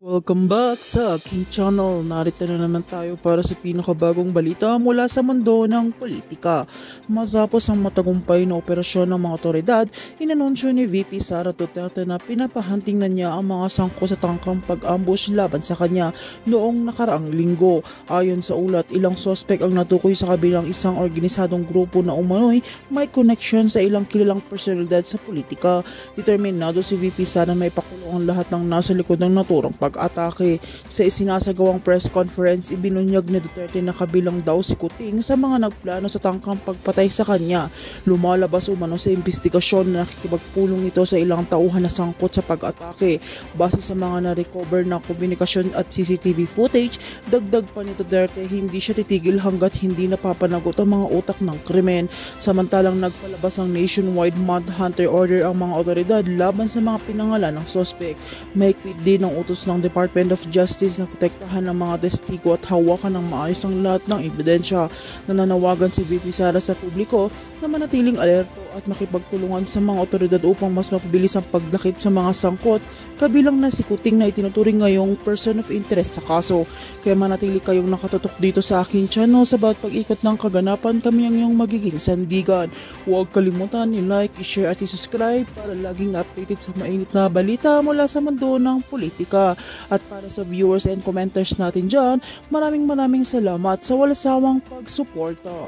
Welcome back sa aking channel. Narito na naman tayo para sa pinakabagong balita mula sa mundo ng politika. Matapos ang matagumpay na operasyon ng mga otoridad, inanunsyo ni VP Sara Duterte na pinapahunting na niya ang mga sangko sa tangkang pag-ambush laban sa kanya noong nakaraang linggo. Ayon sa ulat, ilang sospek ang natukoy sa kabilang isang organisadong grupo na umano'y may connection sa ilang kilalang personalidad sa politika. Determinado si VP Sara na ipakulong ang lahat ng nasa likod ng naturang pag-atake. Sa isinasagawang press conference, ibinunyag ni Duterte na kabilang daw si Kuting sa mga nagplano sa tangkang pagpatay sa kanya. Lumalabas umano sa investigasyon na nakikipagpulong ito sa ilang tauhan na sangkot sa pag-atake. Base sa mga na-recover na komunikasyon at CCTV footage, dagdag pa ni Duterte, hindi siya titigil hanggat hindi napapanagot ang mga utak ng krimen. Samantalang nagpalabas ang nationwide manhunter order ang mga otoridad laban sa mga pinangalan ng sospek. Mahigpit din ang utos ng Department of Justice na protektahan ng mga testigo at hawakan ng maayos ang lahat ng ebidensya. Nananawagan si VP Sara sa publiko na manatiling alerto at makipagtulungan sa mga otoridad upang mas mapabilis ang pagdakip sa mga sangkot, kabilang na si Kuting na itinuturing ngayong person of interest sa kaso. Kaya manatili kayong nakatutok dito sa aking channel sa bawat pag-ikot ng kaganapan, kami ang iyong magiging sandigan. Huwag kalimutan i-like, i-share at i-subscribe para laging updated sa mainit na balita mula sa mundo ng politika. At para sa viewers and commenters natin dyan, maraming salamat sa walang sawang pagsuporta.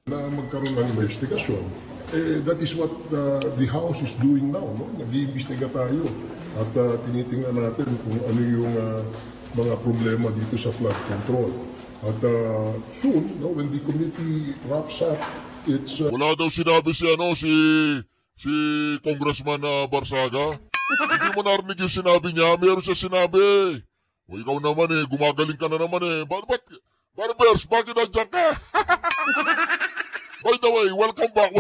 Na magkaroon ng investigasyon. That is what the House is doing now. No? Nag-iimbestiga tayo at tinitingnan natin kung ano yung mga problema dito sa flood control. At soon, no, when the committee wraps up, it's... Wala daw sinabi si Congressman Barsaga. Hindi mo narinig yung sinabi niya. Meron siya sinabi. O ikaw naman gumagaling ka na naman Barbers, bakit nandiyan ka? By the way, welcome back.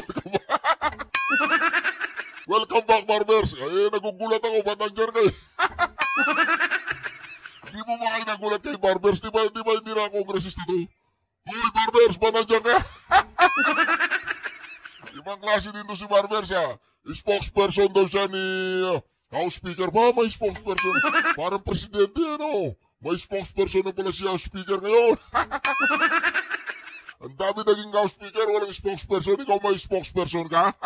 Welcome back, Barbers. Nagugulat ako, ba't nandiyan ka Hindi mo ba kayo nagulat kay Barbers? Di ba hindi na kongresista to? Hoy, Barbers, ba't nandiyan ka? Ibang klase din to si Barbers Spokesperson daw siya ni House Speaker. May spokesperson. Parang presidente May spokesperson na pala si House Speaker ngayon. Ang dami naging House Speaker, walang spokesperson. Ikaw may spokesperson ka?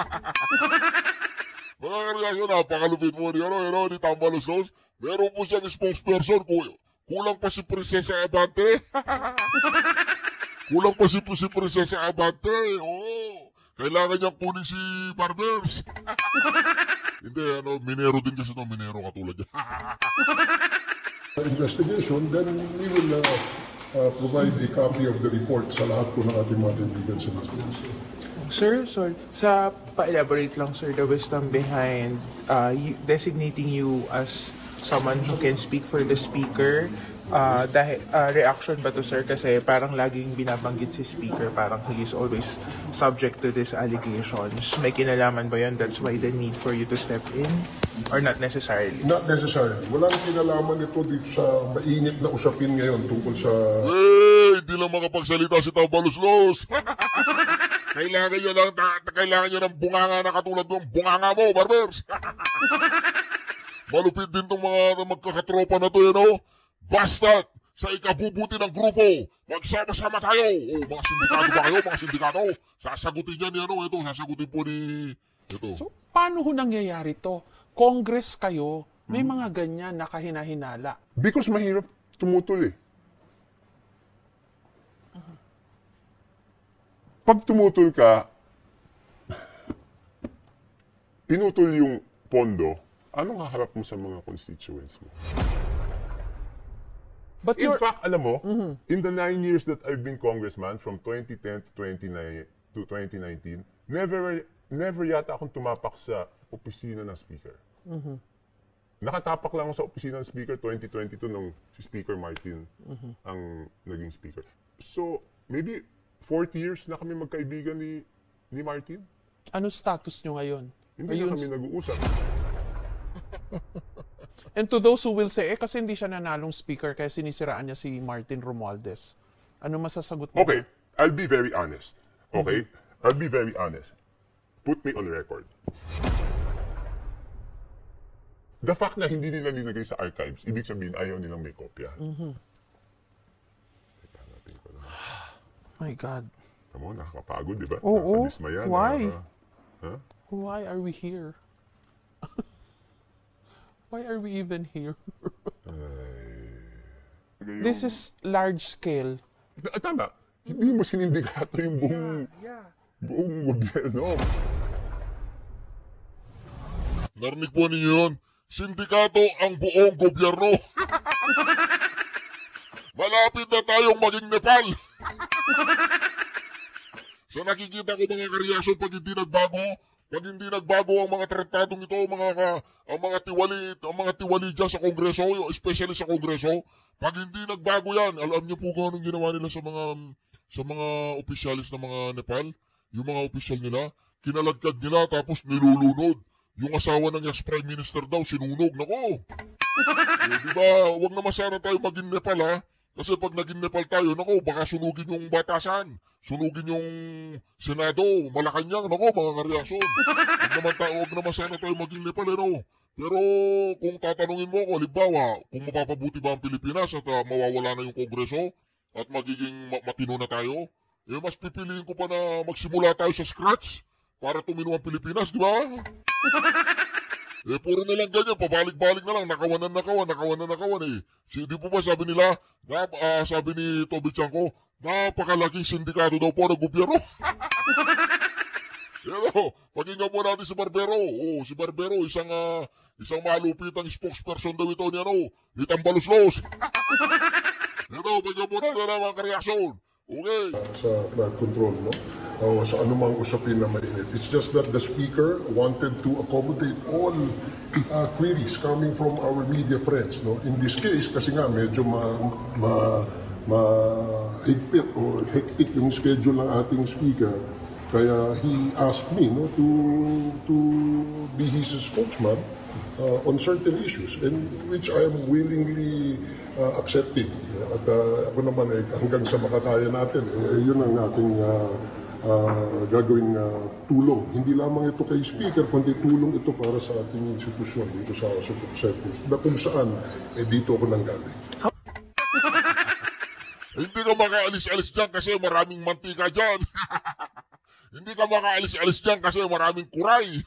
Mga karelasyon, napakalupit mo ni Tambalos-Los. Meron po siyang spokesperson. Kulang pa si Prinsesa Abante. Kulang pa si Prinsesa Abante. Kailangan niyang kunin si Barbers. Hindi, minero din kasi minero katulad niya. Investigation, then we will provide a copy of the report sa lahat po ng ating mga kaibigan sa Philippines. Sir, sorry. Pa-elaborate lang, sir, the wisdom behind designating you as someone who can speak for the speaker. Dahil reaction ba to, sir? Kasi parang laging binabanggit si speaker, parang he is always subject to these allegations. May kinalaman ba yun? That's why the need for you to step in? Or not necessarily? Not necessarily. Walang kinalaman ito dito sa mainit na usapin ngayon tungkol sa... Hindi lang makapagsalita si Tambalos-Los. Kailangan niya ng bunganga na katulad ng bunganga mo, Barbers. Malupit din itong mga magkakatropa na to, Basta't sa ikabubuti ng grupo, magsama-sama tayo. Mga sindikato ba kayo? Mga sindikato. Sasagutin niya ni sasagutin po ni... Ito. So, paano ho nangyayari to? Congress kayo, may mga ganyan na kahinahinala. Because mahirap tumutol Pag tumutol ka, pinutol yung pondo, anong haharap mo sa mga constituents mo? But In fact, alam mo, in the 9 years that I've been congressman, from 2010 to 2019, never yata akong tumapak sa opisina ng speaker. Nakatapak lang ako sa opisina ng speaker 2022 nung si Speaker Martin ang naging speaker. So, maybe 40 years na kami magkaibigan ni Martin. Ano status nyo ngayon? Hindi na kami nag-uusap. And to those who will say, kasi hindi siya nanalong speaker kaya sinisiraan niya si Martin Romualdez. Ano masasagot mo? Okay, I'll be very honest. Okay? I'll be very honest. Put me on record. The fact na hindi nila nilagay sa archives, ibig sabihin ayaw nilang may kopya. My God. Tama mo, nakakapagod, di ba? Oo. Nakakadismaya, Why? Huh? Why are we here? Why are we even here? This is large scale. Tama. Hindi mo sinindikato yung buong gobyerno. Narinig po ninyo yun? Sindikato ang buong gobyerno. Malapit na tayong maging Nepal. Sa nakikita ko mga kareaksyon, pag hindi nagbago ang mga tratadong ito, ang mga tiwali dyan sa Kongreso, especially sa Kongreso, pag hindi nagbago yan, alam niyo po kung anong ginawa nila sa mga opisyalis ng mga Nepal, yung mga opisyal nila, kinalagkad nila tapos nilulunod. Yung asawa ng ex-prime minister daw, sinunog. Nako! Diba, huwag naman sana tayo maging Nepal, ha? Kasi pag naging Nepal tayo, nako, baka sunugin yung batasan. Sunugin yung Senado, Malacanang, nako, mga kareaksyon. Huwag naman sana tayo maging Nepal, no? Pero kung tatanungin mo ko, halimbawa, kung mapapabuti ba ang Pilipinas at mawawala na yung Kongreso at magiging matino na tayo, mas pipiliin ko pa na magsimula tayo sa scratch para tumino ang Pilipinas, di ba? Puro na lang ganyan, pabalik-balik na lang, nakawan eh. Di po ba sabi nila, sabi ni Toby Chanko, napakalaking sindikato daw po ng gobyerno. Pero, pakinggan po natin si Barbero. Si Barbero, isang malupitang spokesperson daw ito ni Tambaluslos. Pakinggan po natin na mga kareaksyon. Okay. Sa flood control, no? O sa anumang usapin na mainit. It's just that the speaker wanted to accommodate all queries coming from our media friends, no? In this case, kasi nga medyo mahigpit o hectic yung schedule ng ating speaker. Kaya he asked me, no, to be his spokesman on certain issues, and which I am willingly accepting. At ako naman hanggang sa makakaya natin, yun ang ating gagawing tulong. Hindi lamang ito kay speaker, kundi tulong ito para sa ating institusyon dito sa Supreme Court, na kung saan dito ako nanggaling. Hindi ka makaalis-alis dyan kasi maraming mantika dyan. Hindi ka makaalis-alis dyan kasi maraming kuray.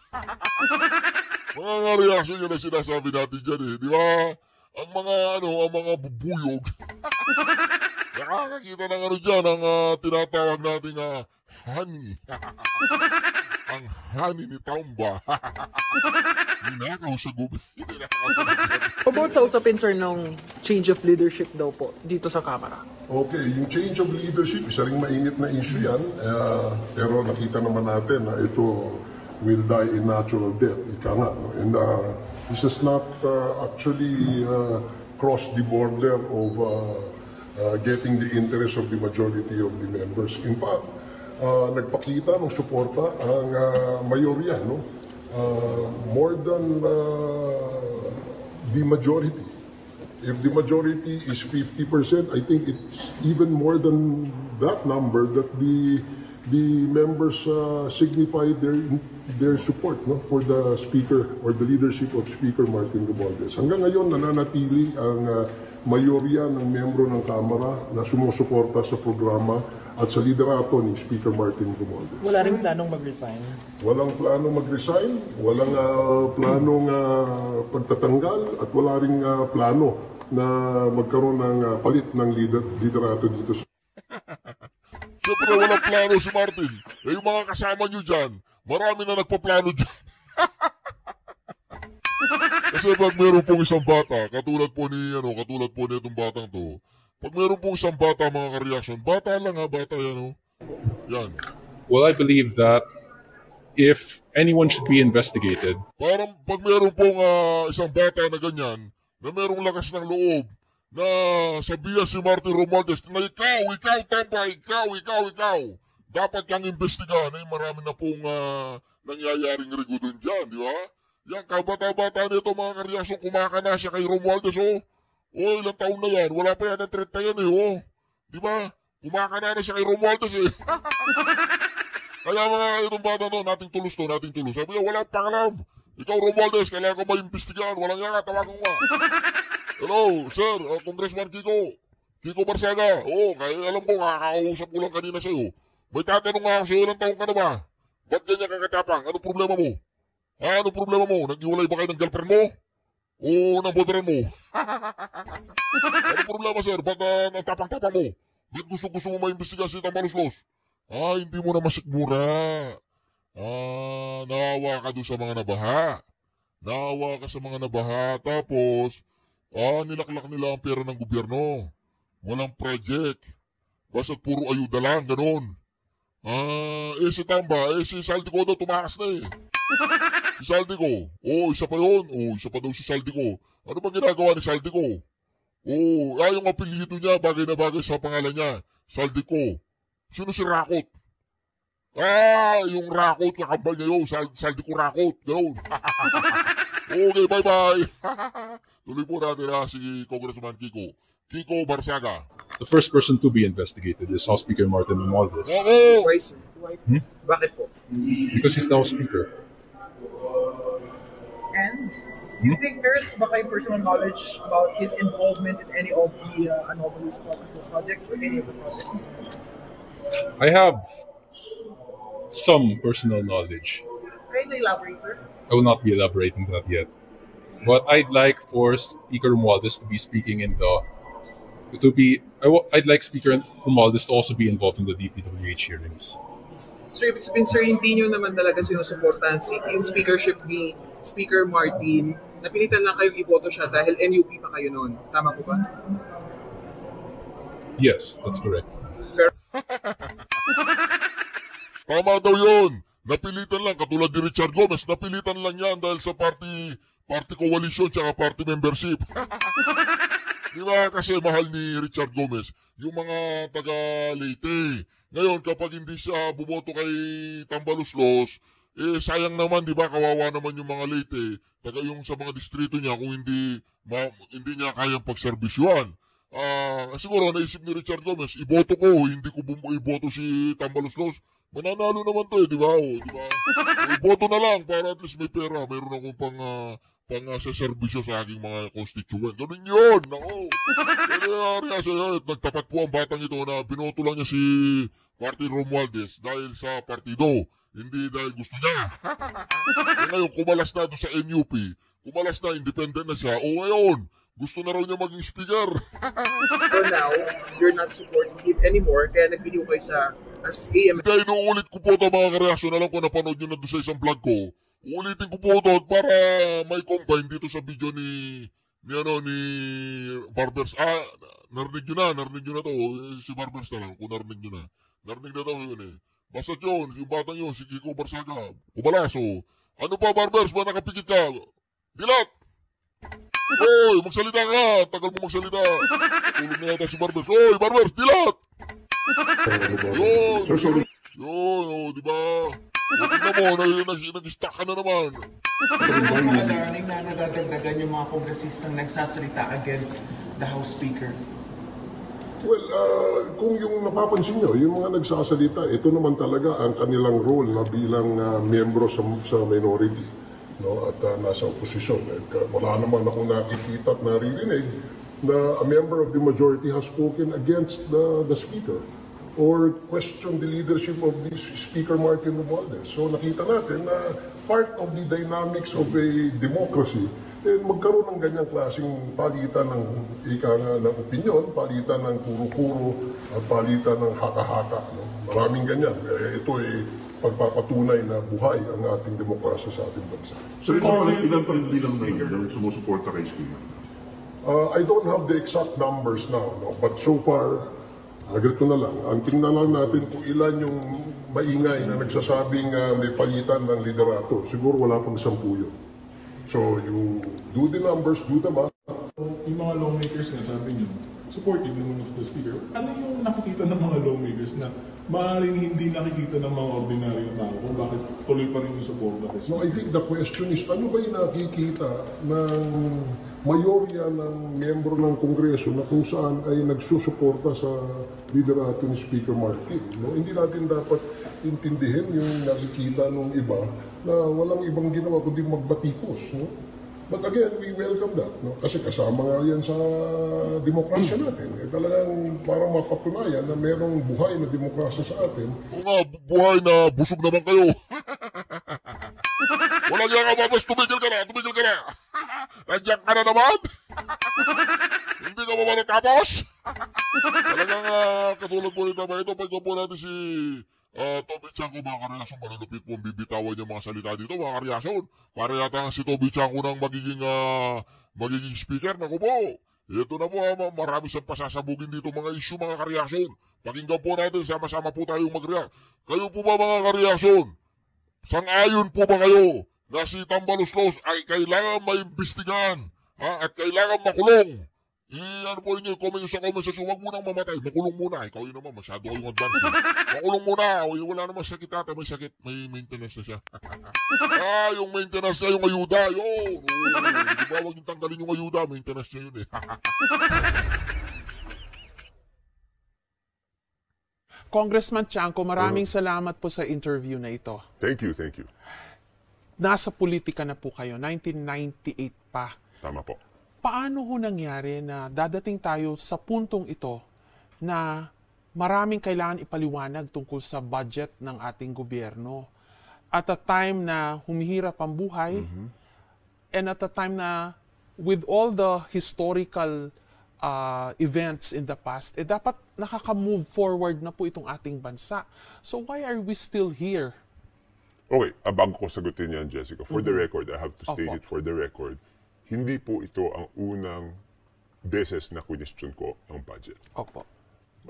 Mga reaksyon yun na sinasabi natin dyan eh. Di ba? Ang mga bubuyog. Nakakakita ng dyan, ang tinatawag natin honey. Ang honey ni Taumba. Ninakaw sa gubi. About sa usapin, sir, ng change of leadership daw po dito sa Kamara. Okay, yung change of leadership, isa ring mainit na issue yan. Pero nakita naman natin na ito will die in natural death. Ika nga. No? And this has not actually crossed the border of getting the interest of the majority of the members. In fact, nagpakita ng suporta ang mayorya, no? More than the majority. If the majority is 50%, I think it's even more than that number that the members signify their support, no, for the speaker or the leadership of Speaker Martin Romualdez. Hanggang ngayon nananatili ang mayorya ng membro ng Kamara na sumusuporta sa programa at sa liderato ni Speaker Martin Romualdez. Wala rin planong mag-resign? Walang planong mag-resign, walang planong pagtatanggal, at wala rin plano na magkaroon ng palit ng liderato dito. Siyempre walang plano si Martin. Yung mga kasama nyo dyan, marami na nagpaplano dyan. Kasi pag meron pong isang bata, katulad po ni itong batang to, pag meron pong isang bata, mga kareaksyon, bata lang bata yan, Yan. Well, I believe that if anyone should be investigated, parang pag meron pong isang bata na ganyan, na merong lakas ng loob, na sabihan si Martin Romualdez na ikaw, Tamba, ikaw, dapat kang imbestigahan. Marami na pong nangyayaring rigudon dyan, di ba? Yan, kabata-bata nito mga kareaksyon, kumakana siya kay Romualdez, ilang taon na yan, wala pa yan ang 30 yan di ba? Kumakana na siya kay Romualdez Kaya mga itong bata nating tulos. Sabi niya, wala pa alam. Ikaw, Romualdez, kailangan ko maimbestigahan. Walang yaka, tawagan ko nga. Hello, sir, Congressman Kiko. Kiko Barsaga. Oo, kaya alam ko, kakausap ko lang kanina sa'yo. May tatanong nga ako sa'yo, ilang taong ka na ba? Ba't ganyan kakatapang? Ano problema mo? Ano problema mo? Nag-iwalay ba kayo ng girlfriend mo? O ng boyfriend mo? Ano problema, sir? Ba't natapang-tapang mo? Ba't gusto mo maimbestigahan si Tambaluslos? Hindi mo na masikmura. Naawa ka doon sa mga nabaha. Naawa ka sa mga nabaha. Tapos, nilaklak nila ang pera ng gobyerno. Walang project. Basta't puro ayuda lang, ganun. Si Tamba, si Saldico daw tumakas na eh. Si Saldico. Isa pa yun. Isa pa daw si Saldico. Ano ba ginagawa ni Saldico? Yung apelyido niya, bagay na bagay sa pangalan niya. Saldico. Sino si Rakot? Yung Rakot, kakambal niya yun. Saldico Rakot. Ganoon. Okay, bye-bye. Tuloy po natin si Congressman Kiko. Kiko Barsaga. The first person to be investigated is House Speaker Martin Romualdez. Why, sir? Bakit po? Because he's the House Speaker. And do you think there's baka personal knowledge about his involvement in any of the anomalous projects or any of the projects? I have some personal knowledge. Can you elaborate, sir? I will not be elaborating that yet. But I'd like for Speaker Romualdez to be speaking in the... I'd like Speaker Romualdez to also be involved in the DPWH hearings. Sir, ibig sabihin, sir, hindi nyo naman talaga sinusuportahan yung speakership ni Speaker Martin. Napilitan lang kayong iboto siya dahil NUP pa kayo noon. Tama po ba? Yes, that's correct. Sir? Tama daw yun. Napilitan lang. Katulad ni Richard Gomez, napilitan lang yan dahil sa party coalition tsaka party membership. Diba kasi mahal ni Richard Gomez yung mga taga-Leyte. Ngayon, kapag hindi siya bumoto kay Tambaluslos, sayang naman, di ba, kawawa naman yung mga Leyte, taga yung sa mga distrito niya kung hindi niya kayang pagserbisyuan. Siguro naisip ni Richard Gomez, iboto ko, hindi ko iboto si Tambaluslos. Mananalo naman to di ba? Diba? Iboto na lang para at least may pera. Mayroon akong pang sa serbisyo sa aking mga constituent. Ganun yun! Nako! Kaya sa'yo, nagtapat po ang batang ito na binoto lang niya si Martin Romualdez dahil sa partido. Hindi dahil gusto niya. Ngayon, kumalas na doon sa NUP. Kumalas na, independent na siya. Ngayon, gusto na raw niya maging speaker. So now, you're not supporting him anymore, kaya nag-video kayo as AM. Kaya inuulit ko po ito mga kareaksyon. Alam ko napanood nyo na doon sa isang vlog ko. Ulitin ko po ito para may combine dito sa video ni Barbers. Narinig nyo na to. Si Barbers na lang, kung narinig nyo na. Narinig na to yun eh. Basta yun, yung batang yun, si Kiko Barsaga. Kumalas Ano pa Barbers, ba nakapikit ka? Dilat! Hoy, magsalita ka! Tagal mo magsalita. Tulog na yata si Barbers. Hoy, Barbers, dilat! Yun, di ba? Tignan mo, nag-stack ka na naman. Maraming na nadadagdagan yung mga kongresistang nagsasalita against the House Speaker. Well, kung yung napapansin nyo, yung mga nagsasalita, ito naman talaga ang kanilang role na bilang miyembro sa minority, no? At nasa oposisyon. Wala naman akong nakikita at naririnig na a member of the majority has spoken against the Speaker or question the leadership of the Speaker Martin Romualdez. So nakita natin na part of the dynamics of a democracy, magkaroon ng ganyang klaseng palitan ng ng opinyon, palitan ng puro-puro, at palitan ng haka-haka. No? Maraming ganyan. Ito ay pagpapatunay na buhay ang ating demokrasya sa ating bansa. So ilan pa rin bilang na sumusuporta kay Speaker? I don't have the exact numbers now, no? But so far, ganito na lang. Ang tingnan lang natin kung ilan yung maingay na nagsasabing may palitan ng liderato. Siguro wala pang 10 yun. So you do the numbers, do the math. Yung mga lawmakers nga sabi niyo, supportive naman of the Speaker. Ano yung nakikita ng mga lawmakers na maaaring hindi nakikita ng mga ordinaryong tao kung bakit tuloy pa rin yung suporta? No, I think the question is, ano ba yung nakikita ng mayorya ng miyembro ng Kongreso na kung saan ay nagsusuporta sa liderato ni Speaker Martin? No? Hindi natin dapat intindihin yung nakikita ng iba na walang ibang ginawa kundi magbatikos. No? But again, we welcome that. No? Kasi kasama nga yan sa demokrasya natin. Talagang parang mapatunayan na merong buhay na demokrasya sa atin. Oo nga, buhay na busog naman kayo. Wala niya ka, Babas, tumigil ka na. Nandiyan ka na naman. Hindi ka ba matatapos? Talagang katulad po nito ba ito, pagka po natin si Toby Chanko, mga karyason, malulupit po ang bibitawan niya mga salita dito, mga karyason. Para yata si Toby Chanko nang magiging speaker. Naku po, ito na po, marami siyang pasasabugin dito mga issue, mga karyason. Pakinggan po natin, sama-sama po tayong mag-react. Kayo po ba, mga karyason? Sang-ayon po ba kayo na si Tambaluslos ay kailangan maimbestigahan at kailangan makulong? Ano po inyo, comment sa comment section, huwag munang mamatay, makulong muna. Ikaw yun naman, masyado kayong advance. Makulong muna, wala naman sakit ata, may sakit, may maintenance na siya. Yung maintenance niya, yung ayuda, yun. Di ba, huwag yung tanggalin yung ayuda, maintenance niya yun eh. Congressman Chanco, maraming salamat po sa interview na ito. Thank you. Nasa politika na po kayo, 1998 pa. Tama po. Paano ho nangyari na dadating tayo sa puntong ito na maraming kailangan ipaliwanag tungkol sa budget ng ating gobyerno? At a time na humihirap ang buhay, and at a time na with all the historical events in the past, dapat nakaka-move forward na po itong ating bansa. So why are we still here? Okay, bago ko sagutin yan, Jessica, for the record, I have to state it for the record, hindi po ito ang unang beses na question ko ang budget. Opo.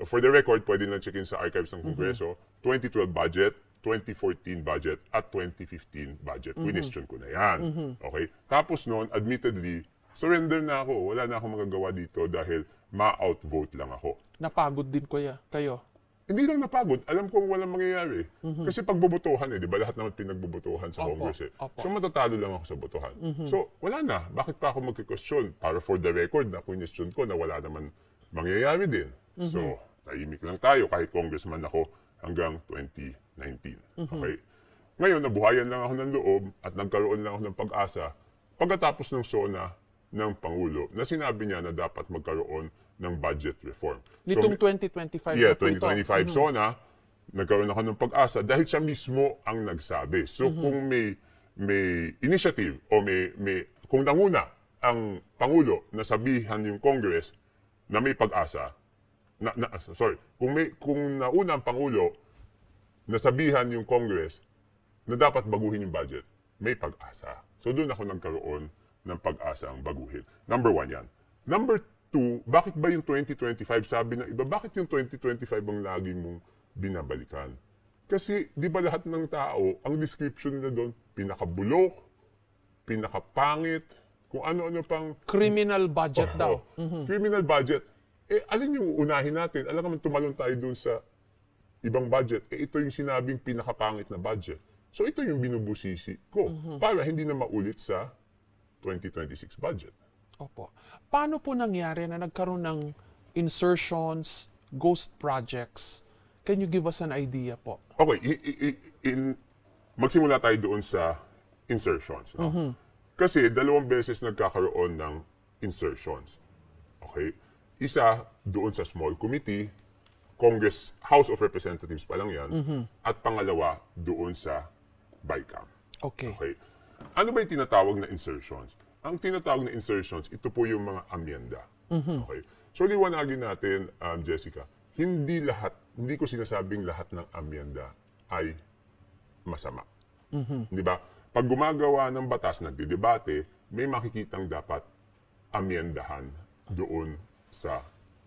For the record, pwede na check-in sa archives ng Kongreso, 2012 budget, 2014 budget, at 2015 budget. Question ko na yan. Okay? Tapos noon, admittedly, surrender na ako. Wala na akong magagawa dito dahil ma-outvote lang ako. Napagod din kayo? Hindi lang napagod. Alam kong walang mangyayari. Kasi pagbobotohan di ba? Lahat naman pinagbobotohan sa Congress So matatalo lang ako sa botohan. So wala na. Bakit pa ako magkikwestiyon? Para for the record na question ko na wala naman mangyayari din. So tahimik lang tayo kahit congressman ako hanggang 2019. Okay? Ngayon, nabuhayan lang ako ng loob at nagkaroon lang ako ng pag-asa pagkatapos ng SONA ng Pangulo na sinabi niya na dapat magkaroon ng budget reform. Nitong 2025 yeah, 2025 SONA, nagkaroon ako ng pag-asa dahil siya mismo ang nagsabi. So kung may initiative o kung nanguna ang Pangulo na sabihan yung Congress na may pag-asa, kung nauna ang Pangulo na sabihan yung Congress na dapat baguhin yung budget, may pag-asa. So doon ako nagkaroon ng pag-asa ang baguhin. Number 1 yan. Number 2, bakit ba yung 2025 sabi ng iba, bakit yung 2025 ang lagi mong binabalikan? Kasi di ba lahat ng tao, ang description nila doon, pinakabulok, pinakapangit, kung ano-ano pang... Criminal budget daw. Criminal budget. Alin yung unahin natin? Alam naman tumalon tayo doon sa ibang budget. Ito yung sinabing pinakapangit na budget. So ito yung binubusisi ko para hindi na maulit sa 2026 budget. Opo. Paano po nangyari na nagkaroon ng insertions, ghost projects? Can you give us an idea po? Okay. Magsimula tayo doon sa insertions. No? Kasi 2 beses nagkakaroon ng insertions. Okay? Isa doon sa small committee, Congress, House of Representatives pa lang yan, at pangalawa doon sa BICAM. Okay. Ano ba yung tinatawag na insertions? Ang tinatawag na insertions, ito po yung mga amyenda. Okay? So, liwanagin natin, Jessica, hindi ko sinasabing lahat ng amyenda ay masama. Di ba? Pag gumagawa ng batas, nagdidebate, may makikitang dapat amyendahan doon sa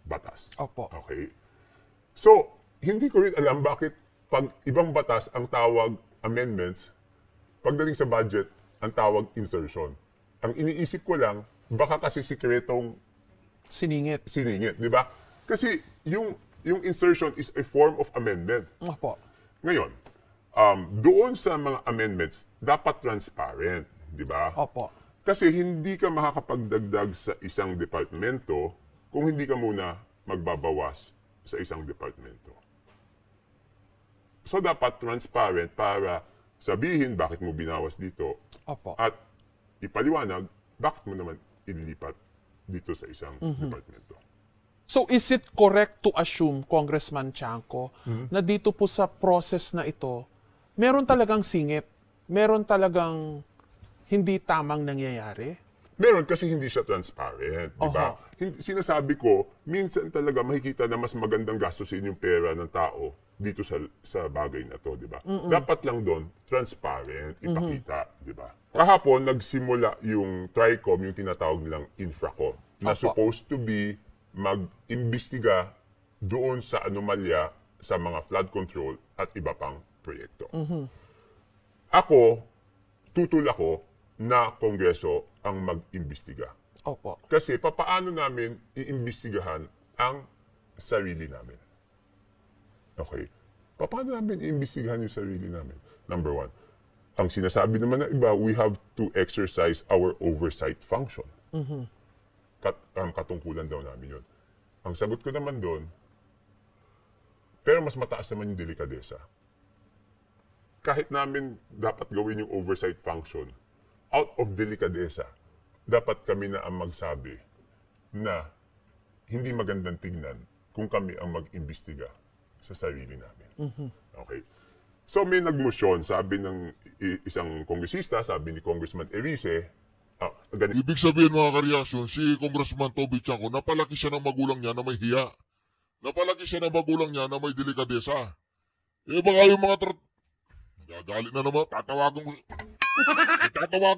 batas. Opo. Okay? So, hindi ko rin alam bakit pag ibang batas ang tawag amendments, pagdating sa budget, ang tawag insertion. Ang iniisip ko lang, baka kasi sikretong siningit, di ba? Kasi yung insertion is a form of amendment. Opo. Ngayon, doon sa mga amendments, dapat transparent, di ba? Opo. Kasi hindi ka makakapagdagdag sa isang departamento kung hindi ka muna magbabawas sa isang departamento. So dapat transparent para sabihin bakit mo binawas dito Opo. at ipaliwanag bakit mo naman ililipat dito sa isang departamento. So is it correct to assume, Congressman Chanco, na dito po sa process na ito, meron talagang singit, meron talagang hindi tamang nangyayari? Meron kasi hindi siya transparent, di ba? Sinasabi ko, minsan talaga makikita na mas magandang gastusin yung pera ng tao dito sa bagay na to, di ba? Dapat lang doon, transparent, ipakita, di ba? Kahapon, nagsimula yung TRICOM, yung tinatawag nilang Infracom, na supposed to be mag-imbestiga doon sa anomalya sa mga flood control at iba pang proyekto. Ako, tutul ako na Kongreso ang mag-imbestiga. Opo. Kasi papaano namin iimbestigahan ang sarili namin? Okay. Paano namin iimbestigahan yung sarili namin? Number one, ang sinasabi naman ng iba, we have to exercise our oversight function. Katungkulan daw namin yun. Ang sagot ko naman doon, pero mas mataas naman yung delikadesa. Kahit namin dapat gawin yung oversight function, out of delikadesa, dapat kami na ang magsabi na hindi magandang tignan kung kami ang mag-imbestiga sa sarili namin. Okay. So may nagmosyon, sabi ng isang kongresista, sabi ni Congressman Erice, Ibig sabihin mga kareaksyon, si Congressman Toby Chanco, napalaki siya ng magulang niya na may hiya. Napalaki siya ng magulang niya na may delikadesa. Eh baka yung mga gagalit na naman, tatawagan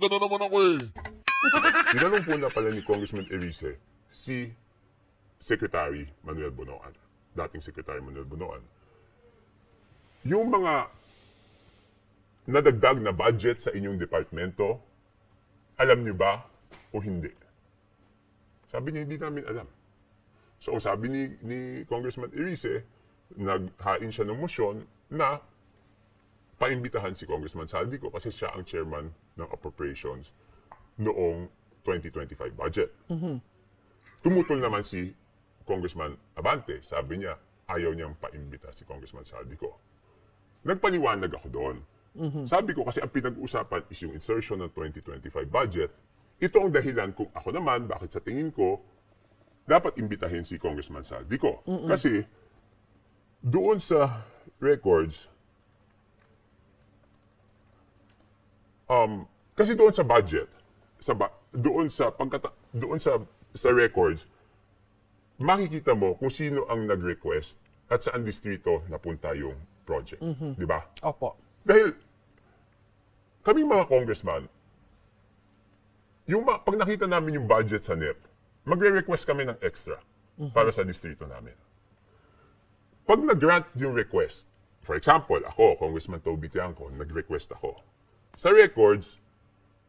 na naman ako eh. Tinanong po na pala ni Congressman Erice si Secretary Manuel Bonoan, dating Secretary Manuel Bonoan, yung mga nadagdag na budget sa inyong departamento, alam niyo ba o hindi? Sabi niya, hindi namin alam. So sabi ni Congressman Erice, naghain siya ng motion na paimbitahan si Congressman Saldico kasi siya ang chairman ng appropriations noong 2025 budget. Tumutol naman si Congressman Abante. Sabi niya, ayaw niyang paimbita si Congressman Saldico. Nagpaliwanag ako doon. Sabi ko kasi ang pinag-usapan is yung insertion ng 2025 budget. Ito ang dahilan kung ako naman, bakit sa tingin ko, dapat imbitahin si Congressman Saldico. Kasi doon sa records, kasi doon sa budget, doon sa records, makikita mo kung sino ang nag-request at saan distrito napunta yung project. Di ba? Opo. Dahil kami mga congressman, pag nakita namin yung budget sa NEP, magre-request kami ng extra para sa distrito namin. Pag nag-grant yung request, for example, ako, Congressman Toby Tiangco, nag-request ako. Sa records,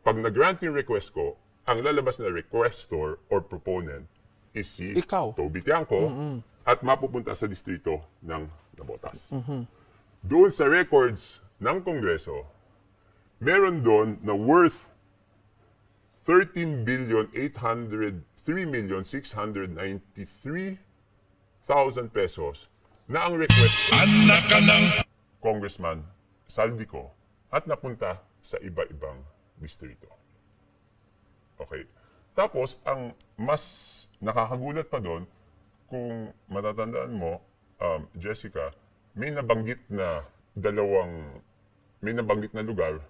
pag nag-grant yung request ko, ang lalabas na requestor or proponent is si Toby Tiangco at mapupunta sa distrito ng Navotas. Doon sa records ng Kongreso, meron doon na worth 13,803,693,000 pesos na ang request ng Congressman Saldico at napunta sa iba-ibang distrito. Okay. Tapos, ang mas nakakagulat pa doon, kung matatandaan mo, Jessica, may nabanggit na lugar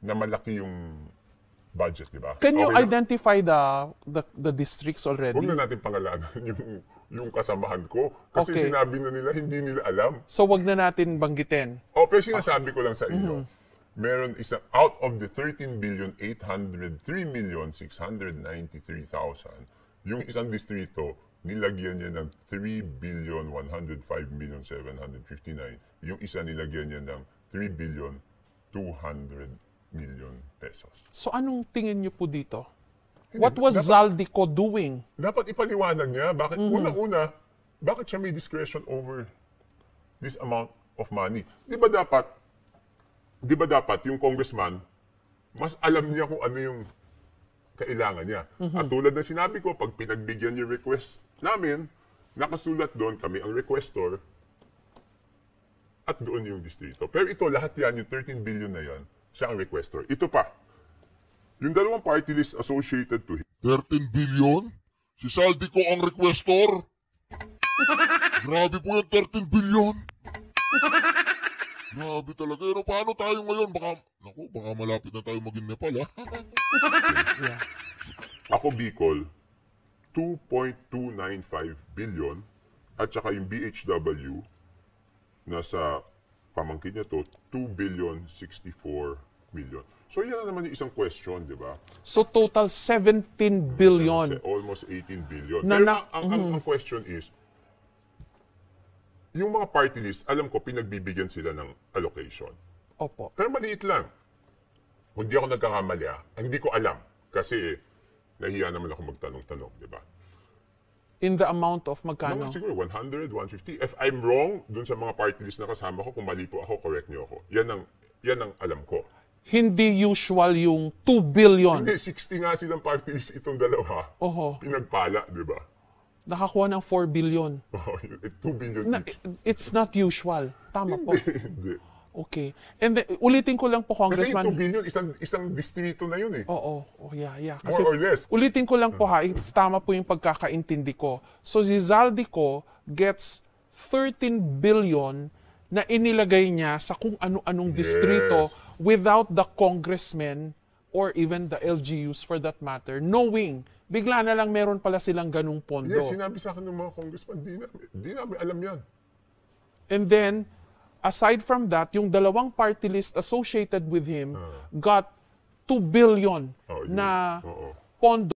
na malaki yung budget, di ba? Can you identify the districts already? Huwag na natin pangalanan yung kasamahan ko. Kasi sinabi na nila, hindi nila alam. So, wag na natin banggitin. Pero sinasabi ko lang sa inyo, meron isa, out of the 13,803,693,000, yung isang distrito, nilagyan niya ng 3,105,759,000. Yung isa nilagyan niya ng 3,200,000,000 pesos. So anong tingin niyo po dito? What was Zaldico doing? Dapat ipaliwanag niya. Bakit, una-una, bakit siya may discretion over this amount of money? Di ba dapat yung congressman, mas alam niya kung ano yung kailangan niya. At tulad ng sinabi ko, pag pinagbigyan yung request namin, nakasulat doon, kami ang requestor, at doon yung distrito. Pero ito, lahat yan, yung 13 billion na yan, siya ang requestor. Ito pa, yung dalawang party list associated to him. 13 billion? Si Saldico ang requestor? Grabe po yung 13 billion. Grabe talaga. Pero paano tayo ngayon? Baka malapit na tayo maging Nepal, ha? Ako, Bicol, 2.295 billion at saka yung BHW, nasa pamangkin niya to, 2 billion 64 million. So yan na naman yung isang question, di ba? So total 17 billion. Almost 18 billion. Na, Pero na, ang question is, yung mga party list, alam ko, pinagbibigyan sila ng allocation. Opo. Pero maliit lang. Kung di ako nagkakamali, hindi ko alam. Kasi nahiya naman ako magtanong-tanong, di ba? In the amount of magkano? Mga siguro 100, 150. If I'm wrong, dun sa mga party list na kasama ko, kung mali po ako, correct niyo ako. Yan ang alam ko. Hindi usual yung 2 billion. Hindi, 60 nga silang party list itong dalawa. Oho. Pinagpala, di ba? Nakakuha ng 4 billion. 2 billion each. It's not usual. Tama po. Hindi. Okay. And then, ulitin ko lang po, Kasi Congressman. yung 2 billion, isang distrito na yun eh. Oo. Oh, yeah. Kasi, More or less. ulitin ko lang po if tama po yung pagkakaintindi ko. So, si Zaldico gets 13 billion na inilagay niya sa kung ano-anong distrito without the congressmen or even the LGUs for that matter, knowing, bigla na lang meron pala silang ganung pondo. Yes, sinabi sa akin ng mga congressman, di namin alam yan. And then, aside from that, yung dalawang party list associated with him got 2 billion na pondo